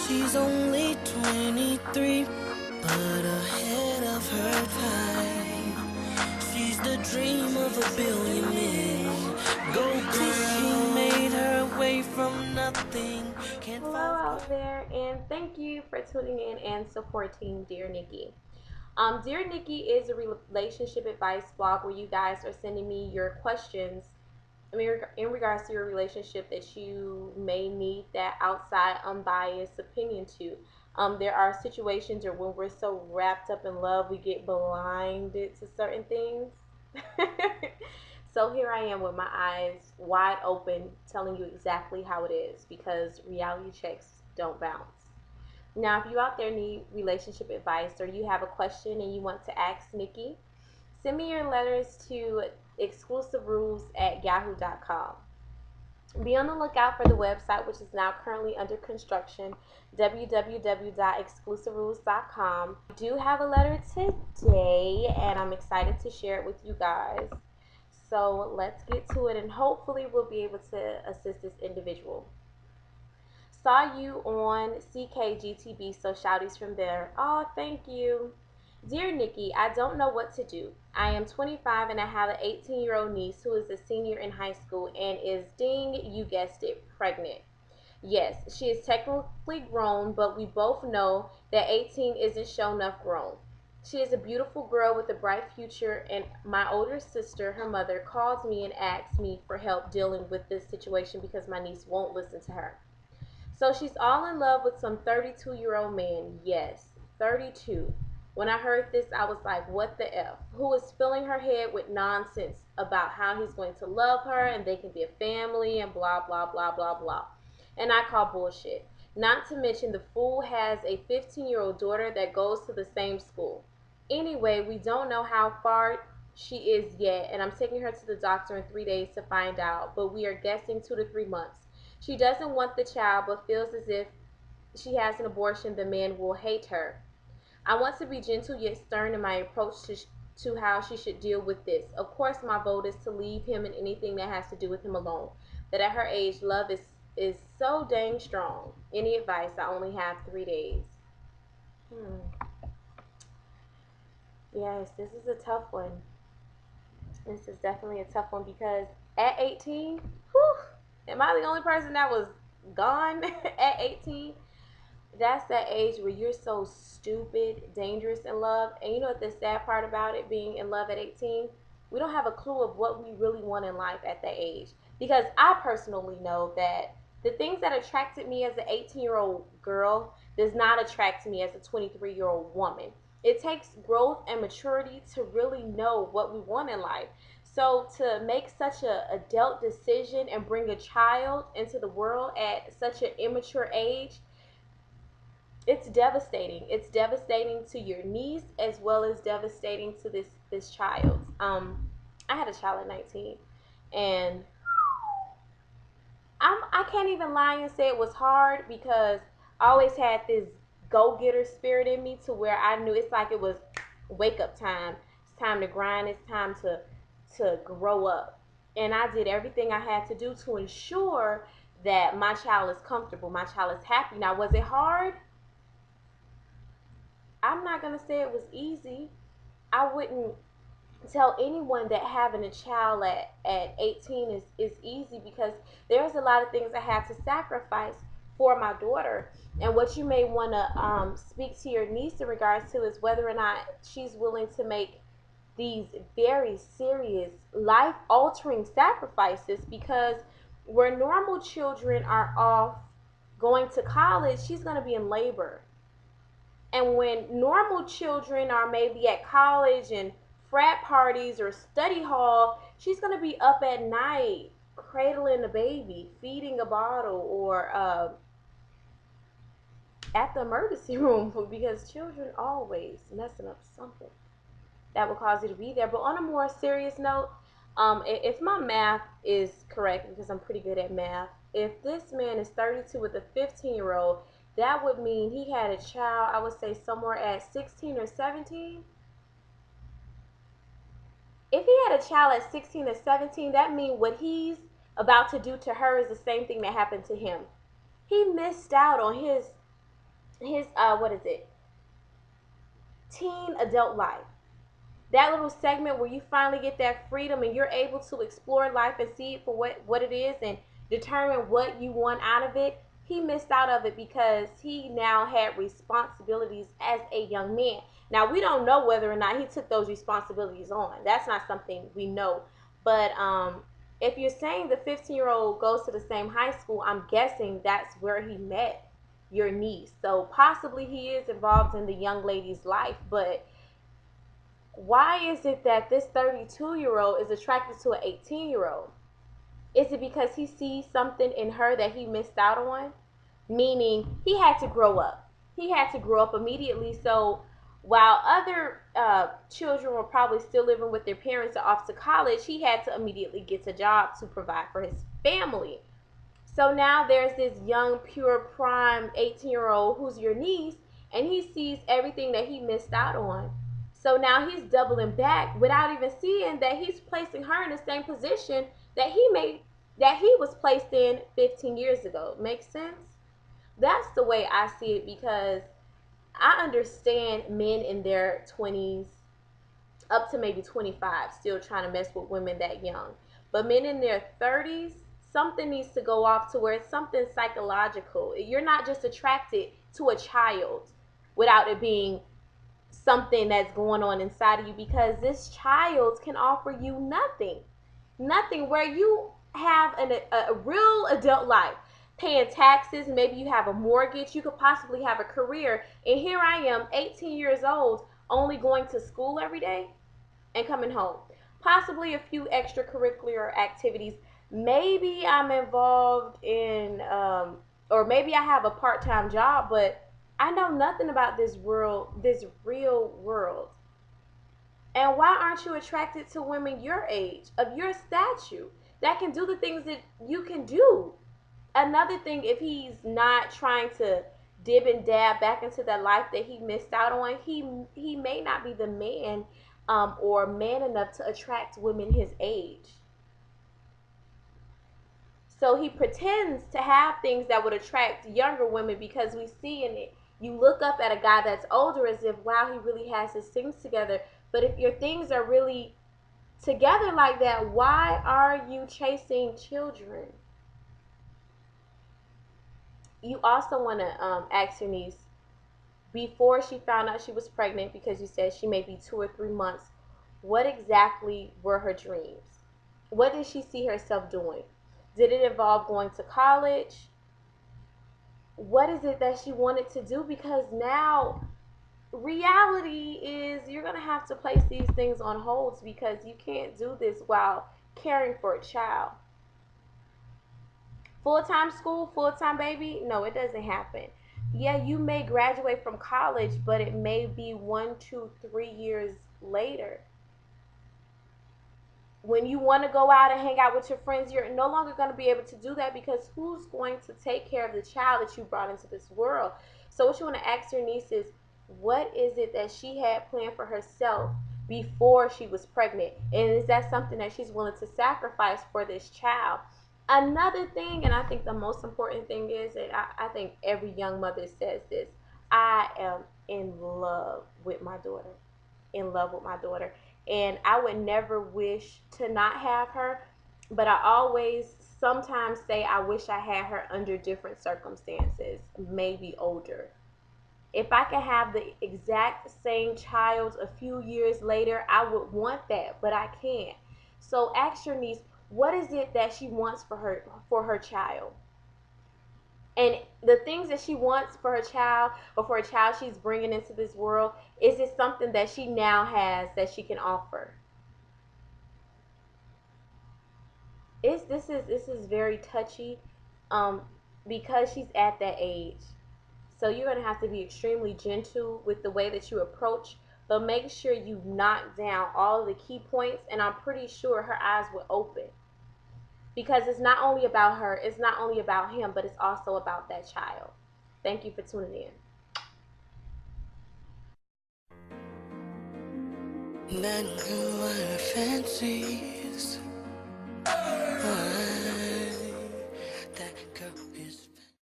She's only 23, but ahead of her time. She's the dream of a billion men. Go girl, she made her way from nothing. Hello out there, and thank you for tuning in and supporting Dear Nikki. Dear Nikki is a relationship advice blog where you guys are sending me your questions. In regards to your relationship that you may need that outside unbiased opinion to. There are situations or when we're so wrapped up in love we get blinded to certain things. So here I am with my eyes wide open telling you exactly how it is because reality checks don't bounce. Now, if you out there need relationship advice or you have a question and you want to ask Nikki, send me your letters to exclusiverules@yahoo.com. Be on the lookout for the website, which is now currently under construction, www.exclusiverules.com. I do have a letter today, and I'm excited to share it with you guys. So let's get to it, and hopefully we'll be able to assist this individual. Saw you on CKGTB, so shouties from there. Oh, thank you. Dear Nikki, I don't know what to do. I am 25 and I have an 18-year-old niece who is a senior in high school and is, ding, you guessed it, pregnant. Yes, she is technically grown, but we both know that 18 isn't shown enough grown. She is a beautiful girl with a bright future, and my older sister, her mother, calls me and asks me for help dealing with this situation because my niece won't listen to her. So she's all in love with some 32-year-old man. Yes, 32. When I heard this, I was like, what the F? Who is filling her head with nonsense about how he's going to love her and they can be a family and blah, blah, blah, blah, blah. And I call bullshit. Not to mention the fool has a 15-year-old daughter that goes to the same school. Anyway, we don't know how far she is yet, and I'm taking her to the doctor in 3 days to find out, but we are guessing 2 to 3 months. She doesn't want the child, but feels as if she has an abortion, the man will hate her. I want to be gentle yet stern in my approach to how she should deal with this. Of course, my vote is to leave him and anything that has to do with him alone. But at her age, love is so dang strong. Any advice? I only have 3 days. Hmm. Yes, this is a tough one. This is definitely a tough one because at 18, whew, am I the only person that was gone at 18? That's that age where you're so stupid, dangerous in love. And you know what the sad part about it being in love at 18? We don't have a clue of what we really want in life at that age. Because I personally know that the things that attracted me as an 18-year-old girl does not attract me as a 23-year-old woman. It takes growth and maturity to really know what we want in life. So to make such a adult decision and bring a child into the world at such an immature age, it's devastating. It's devastating to your niece as well as devastating to this child. I had a child at 19, and I can't even lie and say it was hard because I always had this go getter spirit in me to where I knew it's like it was wake up time. It's time to grind. It's time to grow up, and I did everything I had to do to ensure that my child is comfortable, my child is happy. Now, was it hard? I'm not going to say it was easy. I wouldn't tell anyone that having a child at 18 is easy because there's a lot of things I had to sacrifice for my daughter. And what you may want to speak to your niece in regards to is whether or not she's willing to make these very serious life altering sacrifices because where normal children are off going to college, she's going to be in labor. And when normal children are maybe at college and frat parties or study hall, she's going to be up at night cradling a baby, feeding a bottle, or at the emergency room because children always messing up something that will cause you to be there. But on a more serious note, if my math is correct, because I'm pretty good at math, if this man is 32 with a 15-year-old, that would mean he had a child, I would say somewhere at 16 or 17. If he had a child at 16 or 17, that means what he's about to do to her is the same thing that happened to him. He missed out on his his what is it, teen adult life. That little segment where you finally get that freedom and you're able to explore life and see it for what it is and determine what you want out of it. He missed out of it because he now had responsibilities as a young man. Now we don't know whether or not he took those responsibilities on. That's not something we know. But if you're saying the 15-year-old goes to the same high school, I'm guessing that's where he met your niece. So possibly he is involved in the young lady's life, but why is it that this 32-year-old is attracted to an 18-year-old? Is it because he sees something in her that he missed out on? Meaning he had to grow up. He had to grow up immediately. So while other children were probably still living with their parents or off to college, he had to immediately get a job to provide for his family. So now there's this young, pure, prime 18-year-old who's your niece, and he sees everything that he missed out on. So now he's doubling back without even seeing that he's placing her in the same position that he was placed in 15 years ago. Makes sense? That's the way I see it because I understand men in their 20s up to maybe 25 still trying to mess with women that young. But men in their 30s, something needs to go off to where it's something psychological. You're not just attracted to a child without it being something that's going on inside of you because this child can offer you nothing. Nothing where you have a real adult life, paying taxes, maybe you have a mortgage, you could possibly have a career. And here I am, 18 years old, only going to school every day and coming home. Possibly a few extracurricular activities. Maybe I'm involved in, or maybe I have a part time job, but I know nothing about this world, this real world. And why aren't you attracted to women your age, of your stature, that can do the things that you can do? Another thing, if he's not trying to dib and dab back into that life that he missed out on, he may not be the man or man enough to attract women his age. So he pretends to have things that would attract younger women because we see in it. You look up at a guy that's older as if, wow, he really has his things together. But if your things are really together like that, why are you chasing children? You also want to ask your niece before she found out she was pregnant, because you said she may be 2 or 3 months, what exactly were her dreams? What did she see herself doing? Did it involve going to college? What is it that she wanted to do? Because now reality is you're going to have to place these things on holds because you can't do this while caring for a child. Full-time school, full-time baby, no, it doesn't happen. Yeah, you may graduate from college, but it may be 1, 2, 3 years later. When you want to go out and hang out with your friends, you're no longer going to be able to do that because who's going to take care of the child that you brought into this world? So what you want to ask your niece is, what is it that she had planned for herself before she was pregnant? And is that something that she's willing to sacrifice for this child? Another thing, and I think the most important thing is, and I think every young mother says this, I am in love with my daughter. In love with my daughter. And I would never wish to not have her, but I always sometimes say I wish I had her under different circumstances, maybe older. If I could have the exact same child a few years later, I would want that, but I can't. So ask your niece, what is it that she wants for her child? And the things that she wants for her child or for a child she's bringing into this world, is it something that she now has that she can offer? This is very touchy, um, because she's at that age. So you're gonna have to be extremely gentle with the way that you approach, but make sure you knock down all of the key points. And I'm pretty sure her eyes will open because it's not only about her, it's not only about him, but it's also about that child. Thank you for tuning in. That girl, what fancies.